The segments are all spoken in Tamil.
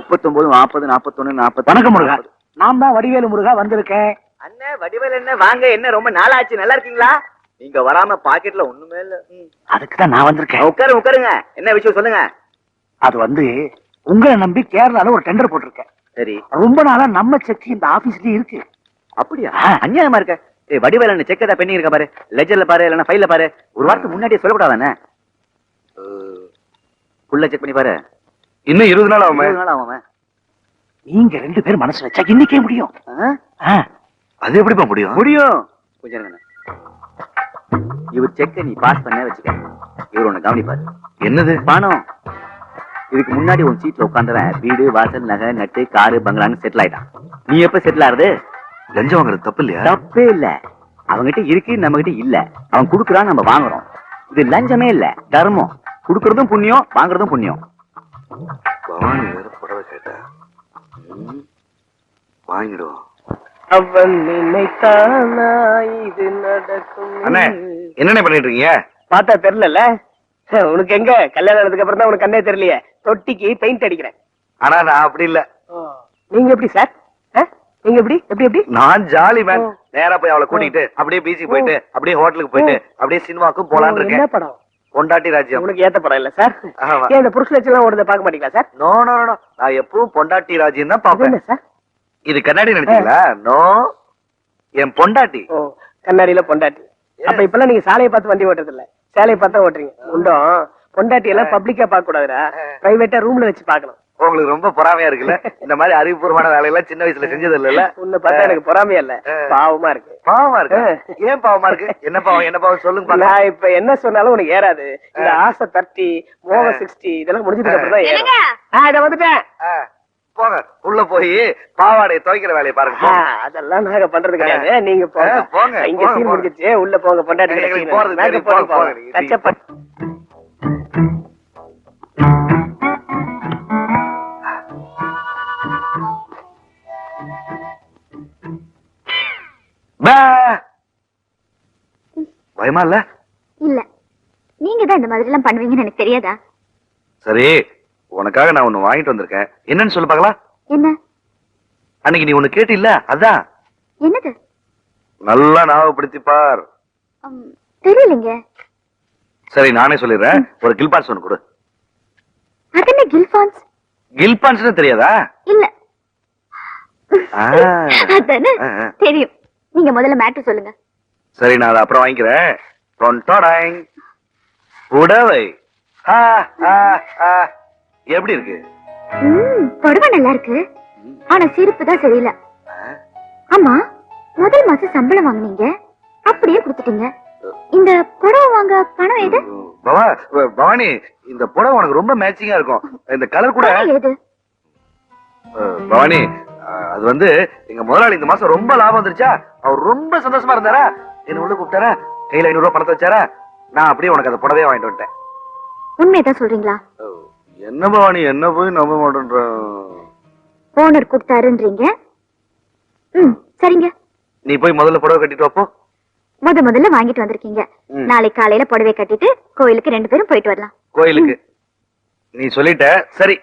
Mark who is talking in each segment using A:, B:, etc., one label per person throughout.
A: 39, 40, 41, 40.
B: வணக்கம் முருகா. நான் தான் வடிவேலு முருகா வந்திருக்கேன்.
A: அண்ணே வடிவேல் என்ன வாங்க, என்ன ரொம்ப நாளாச்சு, நல்லா இருக்கீங்களா? நீங்க வராம பாக்கெட்ல ஒண்ணுமே இல்ல.
B: அதுக்கு தான் நான் வந்திருக்கேன்.
A: உட்காருங்க. என்ன விஷயம் சொல்லுங்க.
B: அது வந்து உங்களை நம்பி கேரளால ஒரு டெண்டர் போட்டிருக்கேன்.
A: சரி.
B: ரொம்ப நாளா நம்ம செக் இந்த ஆபீஸ்லயே இருக்கு.
A: அப்படியா? அநியாயமா இருக்க. வடிவேல் செக் ஏதாவது பெண்டிங் இருக்க பாரு, லெஜர்ல பாரு, இல்லன்னா ஃபைல்ல பாரு. ஒரு வாரத்துக்கு முன்னாடியே சொல்லக்கூடாதானே? ஃபுல்லா செக் பண்ணி பாரு.
C: இன்னும் 20 நாள் ஆகும்.
A: 20 நாள் ஆகும்.
B: நீங்க 2 பேரும் மனசு வச்சா இன்னைக்கே முடியும்.
C: அது எப்படிப்பா முடியும்?
A: கொஞ்சம் இருங்க. இவர் செக்க நீ பாஸ் பண்ண வச்சுக்க. இவர் ஒண்ணு கவனிப்பாரு.
C: என்னது?
A: பணம். இதுக்கு முன்னாடி உன் சீட்ல உட்கார்ந்தவன் வீடு, வாசல், நகை, நட்டு, காரு, பங்களான்னு செட்டில் ஆயிட்டான். நீ எப்ப செட்டில் ஆறது?
C: லஞ்சம் வாங்குறது தப்பு இல்லையா?
A: தப்பே இல்ல. அவங்கிட்ட இருக்கு, நம்ம கிட்ட இல்ல. அவன் குடுக்குறான், நம்ம வாங்குறோம். இது லஞ்சமே இல்ல, தர்மம். குடுக்கறதும் புண்ணியம், வாங்குறதும் புண்ணியம்.
C: பவானி வேற புடவை கேட்டா வாங்கிடுவோம்.
D: அவன் நினைத்தானா இது நடக்கும்.
C: அண்ணே என்னென்ன பண்ணிட்டு இருக்கீங்க?
D: பார்த்தா தெரியல. உனக்கு எங்க கல்யாணம் ஆனதுக்கு அப்புறம் தான் உனக்கு கண்ணே தெரியலையே. தொட்டிக்கு பெயிண்ட் அடிக்கிறேன்.
C: ஆனா நான் அப்படி இல்ல.
D: நீங்க எப்படி சார்? நீங்க எப்படி எப்படி எப்படி?
C: நான் ஜாலி மேன். நேரா போய் அவளை கூட்டிட்டு அப்படியே பீச்சுக்கு போயிட்டு அப்படியே ஹோட்டலுக்கு போயிட்டு அப்படியே சினிமாக்கும் போலான்னு இருக்கேன்.
D: என்ன படம்?
C: பொண்டாட்டி ராஜ்யம்.
D: உனக்கு ஏத்த படம் இல்ல சார்? ஏன் இந்த புருஷ லட்சம் ஓடுறத பார்க்க மாட்டீங்களா சார்?
C: நோ நோ நோ, நான் எப்பவும் பொண்டாட்டி ராஜ்யம் தான் பாப்பேன்.
D: சார்
C: இது கண்ணாடி நினைச்சீங்களா? நோ, என் பொண்டாட்டி.
D: ஓ, கண்ணாடியில பொண்டாட்டி. அப்ப இப்பெல்லாம் நீங்க சாலையை பார்த்து வண்டி ஓட்டுறது இல்ல, சேலையை பார்த்தா ஓட்டுறீங்க. உண்டும் பொண்டாட்டி எல்லாம் பப்ளிக்கா பார்க்க கூடாதுடா, பிரைவேட்டா ரூம்ல வச்சு பார்க்கணும்.
C: உங்களுக்கு ரொம்ப பொறாமையா இருக்குல்ல? இந்த மாதிரி அறிவுபூர்வமான வேலையெல்லாம் சின்ன வயசுல செஞ்சது இல்ல.
D: உன்னை பார்த்தா எனக்கு பொறாமையா இல்ல, பாவமா இருக்கு.
C: பாவமா இருக்கு? ஏன் பாவமா இருக்கு? என்ன பாவம் என்ன பாவம் சொல்லுங்க.
D: நான் இப்ப என்ன சொன்னாலும் உனக்கு ஏறாது. இந்த ஆசை 30, மோக 60 இதெல்லாம் முடிஞ்சதுக்கு அப்புறம் தான் ஏறும். இத வந்துட்டேன்.
C: போங்க உள்ள போய் பாவாடை துவைக்கிற வேலையை பாருங்க.
D: அதெல்லாம் நாங்க பண்றது கிடையாது. நீங்க போங்க. இங்க சீன் முடிஞ்சிச்சு, உள்ள போங்க. பொண்டாட்டி போறது.
C: பயமா இல்ல?
E: இல்ல, நீங்க தான் இந்த மாதிரி எல்லாம் பண்ணுவீங்கன்னு எனக்கு தெரியாதா?
C: சரி, உனக்காக நான் ஒண்ணு வாங்கிட்டு வந்திருக்கேன். என்னன்னு சொல்லு பாக்கலாம்.
E: என்ன?
C: அன்னைக்கு நீ ஒண்ணு கேட்டு இல்ல, அதான்.
E: என்னது?
C: நல்லா ஞாபகப்படுத்தி பார்.
E: தெரியலங்க.
C: சரி நானே சொல்லிடுறேன். ஒரு கில்பான்ஸ் ஒண்ணு கொடு.
E: அது என்ன கில்பான்ஸ்?
C: கில்பான்ஸ் தெரியாதா?
E: இல்ல. அதானே தெரியும். நீங்க முதல்ல மேட்டர் சொல்லுங்க.
C: சரி நான் அதை அப்புறம் வாங்கிக்கிறேன். புடவை எப்படி இருக்கு?
E: புடவை நல்லா இருக்கு, ஆனா சிரிப்பு தான் சரியில்லை. ஆமா, முதல் மாசம் சம்பளம் வாங்குனீங்க, அப்படியே கொடுத்துட்டீங்க. இந்த புடவை வாங்க பணம் எது?
C: பவானி, இந்த புடவை உனக்கு ரொம்ப மேட்சிங்கா இருக்கும். இந்த கலர் கூட
E: எது?
C: பவானி, அது வந்து எங்க முதலாளி இந்த மாசம் ரொம்ப லாபம் வந்துருச்சா, அவர் ரொம்ப சந்தோஷமா இருந்தாரா, என்ன உள்ள கூப்பிட்டாரா, கையில 500 ரூபாய் பணத்தை வச்சாரா, நான் அப்படியே உனக்கு அந்த புடவையே வாங்கிட்டு வந்துட்டேன்.
E: உண்மையதான் சொல்றீங்களா?
C: என்ன பவானி, என்ன போய் நம்ப மாட்டேன்ற.
E: ஓனர் கொடுத்தாருன்றீங்க. சரிங்க,
C: நீ போய் முதல்ல புடவை கட்டிட்டு வாப்போ.
E: முதல்ல வாங்கிட்டு வந்திருக்கீங்க. நாளைக்கு காலையில புடவை கட்டிட்டு கோயிலுக்கு 2 பேரும் போயிட்டு வரலாம்.
C: கோயிலுக்கு நீ சொல்லிட்ட. சரி,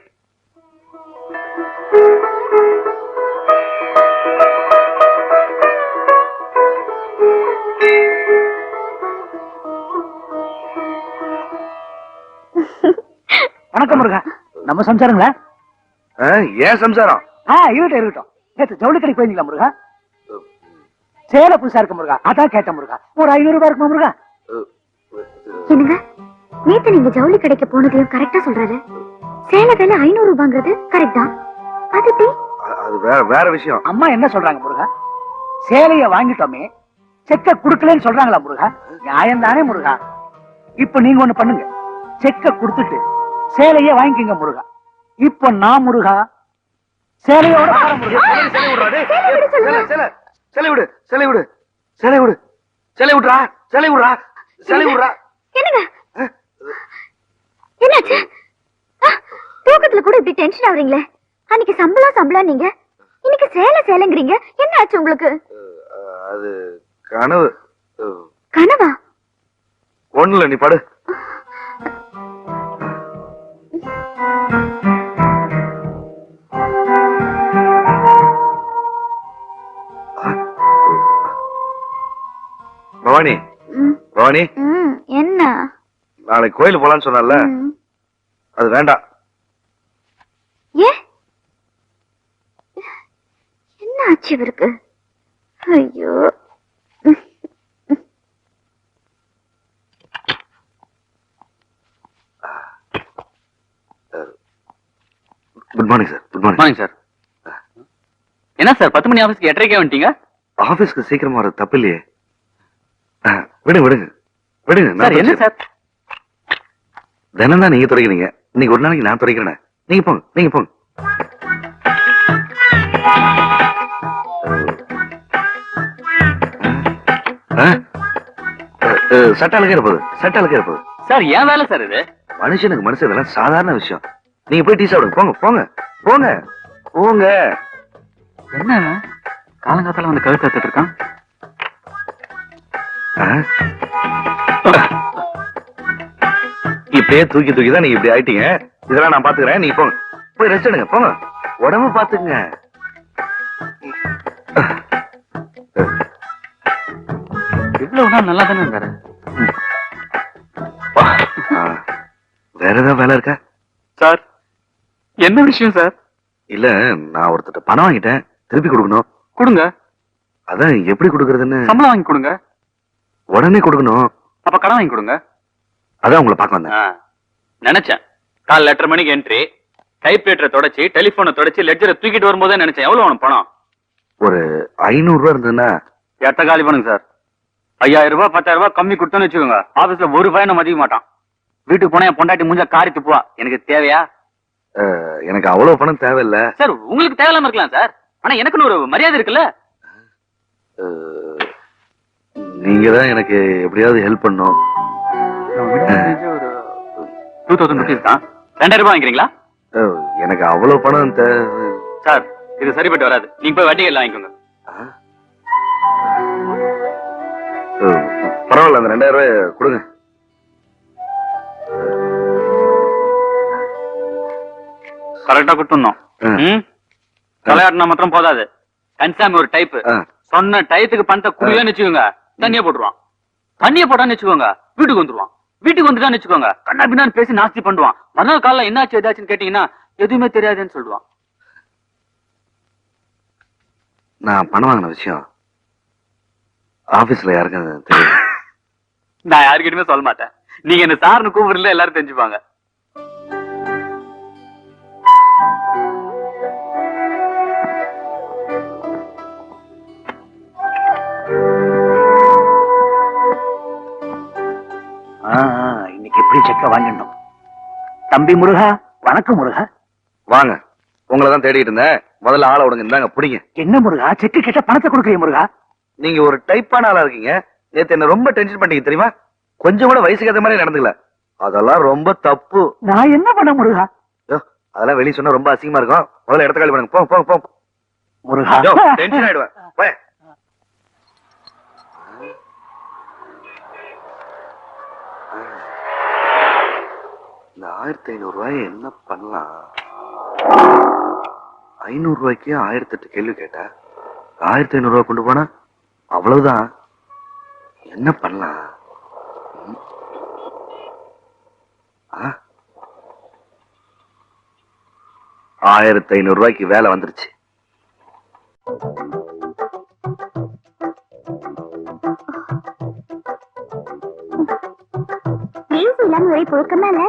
B: வணக்கம் முருகா. நம்ம சம்சாரங்களா?
C: ஏன் சம்சாரம்?
B: இருக்கட்டும். நேத்து ஜவுளி கடைக்கு போயிருந்தீங்களா முருகா? சேலை புதுசா இருக்கு முருகா, அதான் கேட்ட முருகா. ஒரு 500 ரூபாய் இருக்குமா முருகா?
E: என்னங்க, நேத்து நீங்க ஜவுளி கடைக்கு போனதையும் கரெக்டா சொல்றாரு. சேலை விலை 500 ரூபாங்கிறது கரெக்ட் தான். அது எப்படி?
C: அது வேற விஷயம்.
B: அம்மா என்ன சொல்றாங்க முருகா? சேலைய வாங்கிட்டோமே, செக்க குடுக்கலன்னு சொல்றாங்களா முருகா? நியாயம் தானே முருகா? இப்ப நீங்க ஒண்ணு பண்ணுங்க, செக்க குடுத்துட்டு சேலைய வாங்கிக்கங்க முருகா. இப்ப நான் முருகா சேலையோட
E: என்னாச்சு? தூக்கத்துல கூட இப்படி டென்ஷன் ஆவறீங்களே. அன்னைக்கு சம்பளம் நீங்க, இன்னைக்கு சேலைங்கிறீங்க. என்ன ஆச்சு உங்களுக்கு?
C: அது கனவு.
E: கனவா?
C: ஒண்ணுல, நீ படு. பவானி
E: என்ன
C: நாளைக்கு கோயிலுக்கு போலான்னு சொன்னல, அது வேண்டாம்.
E: ஏ என்ன ஆச்சு இவருக்கு? ஐயோ
C: good morning sir. Good morning.
A: Morning sir. என்ன சார் 10 மணி ஆபீஸ்க்கு 8:30 வந்துட்டீங்க?
C: ஆபீஸ்க்கு சீக்கிரமா வர்றது தப்பு இல்லையே. விடுங்க விடுங்க விடுங்க.
A: சார் என்ன சார்?
C: தினம் தான் நீங்க துடைக்கிறீங்க, இன்னைக்கு ஒரு நாளைக்கு நான் துடைக்கிறேன். நீங்க போங்க, நீங்க போங்க. சட்ட அழகா இருப்பது, சட்ட அழகா இருப்பது.
A: சார் ஏன் வேலை சார் இது?
C: மனுஷனுக்கு மனுஷன் இதெல்லாம் சாதாரண விஷயம். நீங்க போய் டீ சாப்பிடுங்க. போங்க போங்க போங்க போங்க.
A: என்ன காலங்காத்தால வந்து கழுத்து எடுத்துட்டு இருக்கான்?
C: இப்படியே தூக்கி தூக்கி தான் நீங்க இப்படி ஆயிட்டீங்க. இதெல்லாம் நான் பாத்துக்கிறேன். நீங்க போங்க, போய் ரெஸ்ட் எடுங்க. போங்க, உடம்பு பாத்துங்க.
A: இவ்வளவு நாள் நல்லா தானே இருந்தாரு.
C: வேற ஏதாவது வேலை இருக்கா
A: சார்? என்ன விஷயம் சார்?
C: இல்ல, நான் ஒருத்தட்ட பணம் வாங்கிட்டேன், திருப்பி கொடுக்கணும்.
A: கொடுங்க.
C: அதான் எப்படி கொடுக்கறதுன்னு.
A: சம்பளம் வாங்கி கொடுங்க.
C: உடனே கொடுக்கணும்.
A: அப்ப கடன் வாங்கி கொடுங்க.
C: அதான் உங்களை பார்க்க வந்தேன்.
A: நினைச்சேன் கால் 8:30 மணிக்கு என்ட்ரி, டைப்ரைட்டரை தொடச்சி டெலிபோனை தொடச்சி லெட்ஜரை தூக்கிட்டு வரும்போதே நினைச்சேன் எவ்வளவு வேணும் பணம்?
C: ஒரு 500 ரூபாய் இருந்ததுன்னா.
A: எட்ட காலி பண்ணுங்க சார். 5000 ரூபாய் 10,000 ரூபாய் கம்மி கொடுத்தோன்னு வச்சுக்கோங்க, ஆபீஸ்ல ஒரு பையனை மதிக்க மாட்டான். வீட்டுக்கு போனா என் பொண்டாட்டி மூஞ்ச காரி துப்புவா. எனக்கு தேவையா?
C: எனக்கு அவ்வளவு பணம் தேவையில்ல
A: சார். உங்களுக்கு தேவையில்லாம இருக்கலாம் சார், ஆனா எனக்குன்னு ஒரு மரியாதை இருக்குல்ல.
C: நீங்க தான் எனக்கு எப்படியாவது ஹெல்ப் பண்ணும்.
A: ஒரு 2000 rupees தான். 2000 ரூபாய் வாங்கிக்கிறீங்களா?
C: எனக்கு அவ்வளவு பணம்
A: சார் இது சரிப்பட்டு வராது. நீங்க போய் வட்டி எல்லாம் வாங்கிக்கோங்க.
C: பரவாயில்ல, அந்த 2000 ரூபாய் கொடுங்க.
A: கரெக்டா கொடுத்துடணும். விளையாட்டுனா மாத்திரம் போதாது. கன்சாமி ஒரு டைப். சொன்ன டயத்துக்கு பணத்தை குடியன்னு வச்சுக்கோங்க, தண்ணிய போட்டுருவான். தண்ணிய போட்டான்னு வச்சுக்கோங்க, வீட்டுக்கு வந்துருவான். வீட்டுக்கு வந்துட்டான்னு வச்சுக்கோங்க, கண்ணா பின்னான்னு பேசி நாஸ்தி பண்ணுவான். மறுநாள் காலைல என்னாச்சு ஏதாச்சுன்னு கேட்டீங்கன்னா எதுவுமே தெரியாதுன்னு சொல்லுவான்.
C: நான் பணம் வாங்கின விஷயம் ஆபீஸ்ல யாருக்கும் தெரியும்?
A: நான் யாருக்கிட்டுமே சொல்ல மாட்டேன். நீங்க என்ன சார்னு கூப்பிடல, எல்லாரும் தெரிஞ்சுப்பாங்க.
B: இன்னைக்கு எப்படி செக்க வாங்கிடணும். தம்பி முருகா, வணக்கம் முருகா.
C: வாங்க, உங்களை தான் தேடிட்டு இருந்தேன். முதல்ல ஆளை விடுங்க. இந்தாங்க பிடிங்க.
B: என்ன முருகா, செக்கு கேட்ட பணத்தை கொடுக்குறீங்க முருகா?
C: நீங்க ஒரு டைப்பான ஆளா இருக்கீங்க. நேத்து என்ன ரொம்ப டென்ஷன் பண்ணீங்க தெரியுமா? கொஞ்சம் கூட வயசுக்கு ஏத்த மாதிரி நடந்துக்கல. அதெல்லாம் ரொம்ப தப்பு.
B: நான் என்ன பண்ண முருகா?
C: அதெல்லாம் வெளிய சொன்னா ரொம்ப அசிங்கமா இருக்கும். முதல்ல இடத்த காலி பண்ணுங்க. போங்க போங்க போங்க.
B: முருகா
C: டென்ஷன் ஆயிடுவேன். போய். இந்த 1500 ரூபாய் என்ன பண்ணலாம்? 500 ரூபாய்க்கு 1008 கேள்வி கேட்டா 1500 ரூபாய் கொண்டு போனா அவ்வளவுதான். என்ன பண்ணலாம்? 1500 ரூபாய்க்கு வேலை வந்துருச்சு.
E: ஒரே புழுக்கமா இல்ல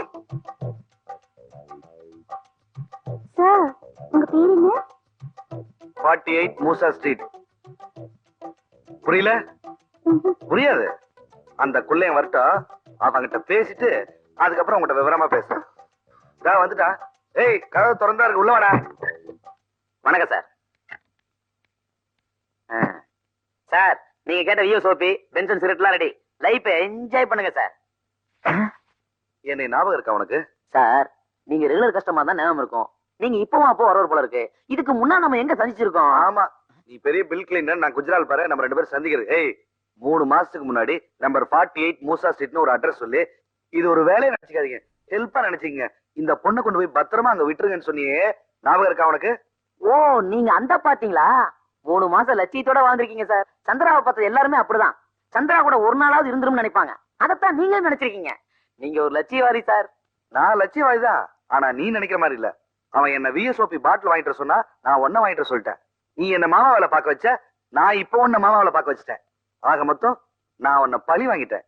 E: சார்? உங்க பேர் என்ன?
C: 48 மூசா ஸ்ட்ரீட். புரியல? புரியாது. அந்த குள்ளையன் வரட்டும், அவங்கிட்ட பேசிட்டு அதுக்கப்புறம் உங்ககிட்ட விவரமா பேசுறேன். வந்துட்டா. ஏய், கதவு திறந்தா இருக்கு, உள்ள வாடா.
A: வணக்கம் சார். சார் நீங்க கேட்ட வியோ சோப்பி பென்சன் சிகரெட்லாம் ரெடி. லைஃபை என்ஜாய் பண்ணுங்க சார்.
C: என்னை ஞாபகம் இருக்கா உனக்கு?
A: சார் நீங்க ரெகுலர் கஸ்டமர் தான் ஞாபகம் இருக்கும். நீங்க இப்பவும் அப்போ வரவர் போல இருக்கு. இதுக்கு முன்னா நம்ம எங்க சந்திச்சிருக்கோம்?
C: ஆமா, நீ பெரிய பில் கிளீனர், நான் குஜரால் பாரு. நம்ம 2 பேரும் சந்திக்கிறது. ஏய், 3 மாசத்துக்கு முன்னாடி நம்பர் 48 மூசா ஸ்ட்ரீட்னு ஒரு அட்ரஸ் சொல்லி, இது ஒரு வேலையை நினைச்சுக்காதீங்க, ஹெல்ப்பா நினைச்சீங்க. இந்த பொண்ணை கொண்டு போய் பத்திரமா அங்க விட்டுருங்கன்னு சொன்னியே, ஞாபகம் இருக்கா உனக்கு?
A: ஓ, நீங்க அந்த பாத்தீங்களா? 3 மாசம் லட்சியத்தோட வாழ்ந்திருக்கீங்க சார். சந்திராவை பார்த்த எல்லாருமே அப்படிதான். சந்திரா கூட ஒரு நாளாவது இருந்துரும் நினைப்பாங்க.
F: அதத்தான் நீங்களும் நினைச்சிருக்கீங்க. நீங்க ஒரு லட்சியவாதி சார்.
C: நான் லட்சியவாதி தான், ஆனா நீ நினைக்கிற மாதிரி இல்ல. அவன் என்ன விஎஸ்ஓபி பாட்டில் வாங்கிட்டு வர சொன்னா நான் ஒன்ன வாங்கிட்டு வர சொல்லிட்டேன். நீ என்ன மாமா வேலை பார்க்க வச்ச, நான் இப்போ உன்ன மாமா வேலை பார்க்க வச்சிட்டேன். ஆக மொத்தம் நான் உன்னை பழி வாங்கிட்டேன்.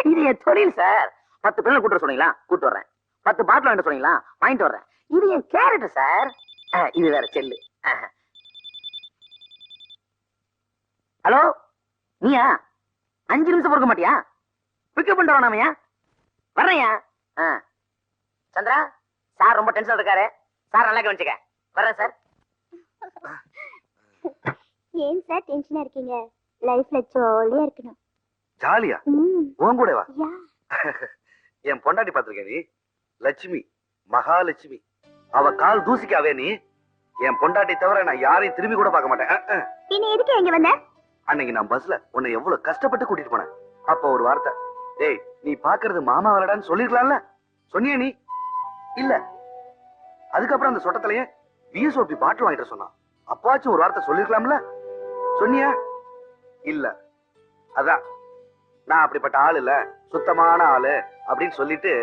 F: இது என் தொழில் சார். 10 பெண்கள் கூட்டு வர சொன்னீங்களா, கூட்டு வர்றேன். 10 பாட்டில் வாங்கிட்டு சொன்னீங்களா, வாங்கிட்டு வர்றேன். இது என் கேரக்டர் சார். இது வேற செல்லு. ஹலோ, நீயா? 5 நிமிஷம் பொறுக்க மாட்டியா? பிக்கப் பண்ணிட்டு வராமையா? வர்றேயா? சந்திரா, சார் ரொம்ப டென்ஷன் இருக்காரு. சார் நல்லா கவனிச்சுக்க. வர்றேன் சார்.
E: ஏன் சார் டென்ஷனா இருக்கீங்க? லைஃப்ல ஜாலியா இருக்கணும்.
C: ஜாலியா?
E: ம்,
C: உன் கூட வா.
E: யா.
C: என் பொண்டாட்டி பாத்திருக்கேன் நீ, லட்சுமி, மகாலட்சுமி. அவ கால் தூசிக்காவே நீ. என் பொண்டாட்டி தவிர நான் யாரையும் திரும்பி கூட பார்க்க மாட்டேன்.
E: பின்ன எதுக்கு இங்க வந்த?
C: அன்னைக்கு நான் பஸ்ல உன்னை எவ்வளவு கஷ்டப்பட்டு கூட்டிட்டு போனேன். அப்ப ஒரு வார்த்தை, டேய் நீ பாக்குறது மாமா வரடான்னு சொல்லிருக்கலாம்ல. சொன்னியா நீ? இல்ல. அதுக்கப்புறம் அந்த சொட்டத்திலேயே விஎஸ்ஓபி பாட்டில் வாங்கிட்டு சொன்னான். அப்பாச்சும் ஒரு வார்த்தை சொல்லிருக்கலாம்ல. சொன்னியா? இல்ல. அதான் நான் அப்படிப்பட்ட ஆள் இல்ல, சுத்தமான ஆளு அப்படின்னு சொல்லிட்டு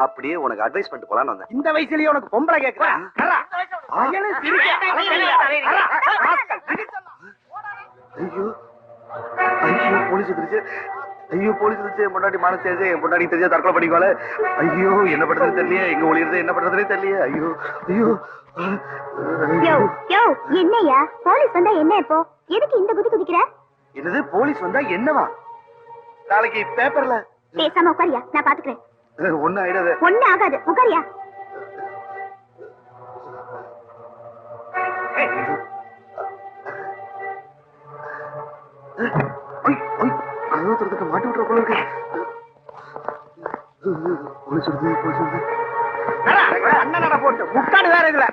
C: அப்படியே உனக்கு அட்வைஸ் பண்ணிட்டு போலான்னு வந்தேன்.
D: இந்த வயசுலயே உனக்கு பொம்பளை கேக்குறா?
C: ஐயோ ஐயோ போலீஸ் வந்துருச்சு. ஐயோ போலீஸ் வந்துருச்சு. என் பொண்டாட்டி மானஸ் தெரிஞ்சு, என் பொண்டாட்டி தெரிஞ்சா தற்கொலை பண்ணிக்குவாள். ஐயோ என்ன பண்றதுன்னு தெரியலையே, எங்க ஒளியிறது என்ன பண்றதுனே தெரியலையே. ஐயோ ஐயோ.
E: யோ யோ, என்னையா போலீஸ் வந்தா என்ன இப்போ? எதுக்கு இந்த குதி குதிக்கிற?
C: என்னது போலீஸ் வந்தா என்னவா? நாளைக்கு பேப்பர்ல.
E: பேசாம உட்காரியா, நான் பாத்துக்கிறேன்.
C: ஒண்ணு ஆயிடாது.
E: ஒண்ணு ஆகாது, உட்காரியா.
C: மாட்டி விட்டுற போல இருக்கு. போலீஸ் வருது, போலீஸ் வருது.
D: அண்ணன் போட்டு முக்காடு வேற இதுல.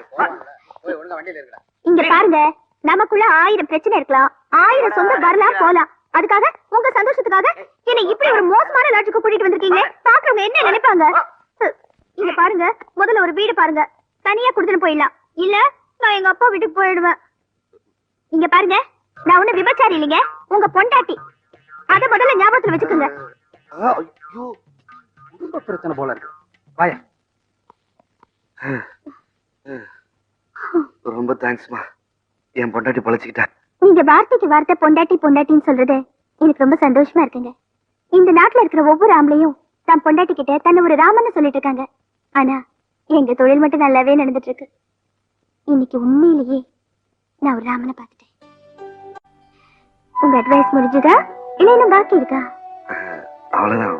E: இங்க பாருங்க, நமக்குள்ள 1000 பிரச்சனை இருக்கலாம், 1000 சொந்த வரலாம் போலாம். அதுக்காக உங்க சந்தோஷத்துக்காக என்ன இப்படி ஒரு மோசமான லாட்ஜுக்கு கூட்டிட்டு வந்திருக்கீங்க. பாக்குறவங்க என்ன நினைப்பாங்க? இங்க பாருங்க, முதல்ல ஒரு வீடு பாருங்க, தனியா குடுத்துட்டு போயிடலாம். இல்ல நான் எங்க அப்பா வீட்டுக்கு போயிடுவேன். இங்க பாருங்க, நான் ஒண்ணு விபச்சாரி இல்லைங்க, உங்க பொண்டாட்டி. அத முதல்ல ஞாபகத்துல வச்சுக்கோங்க.
C: ஐயோ குடும்ப பிரச்சனை போல இருக்கு. வாயா. ரொம்ப தேங்க்ஸ்மா, என் பொண்டாட்டி பழச்சிக்கிட்டா.
E: நீங்க வார்த்தைக்கு வார்த்தை பொண்டாட்டி பொண்டாட்டின்னு சொல்றது எனக்கு ரொம்ப சந்தோஷமா இருக்குங்க. இந்த நாட்டுல இருக்கிற ஒவ்வொரு ஆம்பளையும் தன் பொண்டாட்டி கிட்ட தன்னை ஒரு ராமன்னு சொல்லிட்டு இருக்காங்க. ஆனா எங்க தொழில் மட்டும் நல்லாவே நடந்துட்டு இருக்கு. இன்னைக்கு உண்மையிலேயே நான் ஒரு ராமனை பார்த்துட்டேன். உங்க அட்வைஸ் முடிஞ்சுதா இல்ல இன்னும் பாக்கி இருக்கா?
C: அவ்வளவுதான்.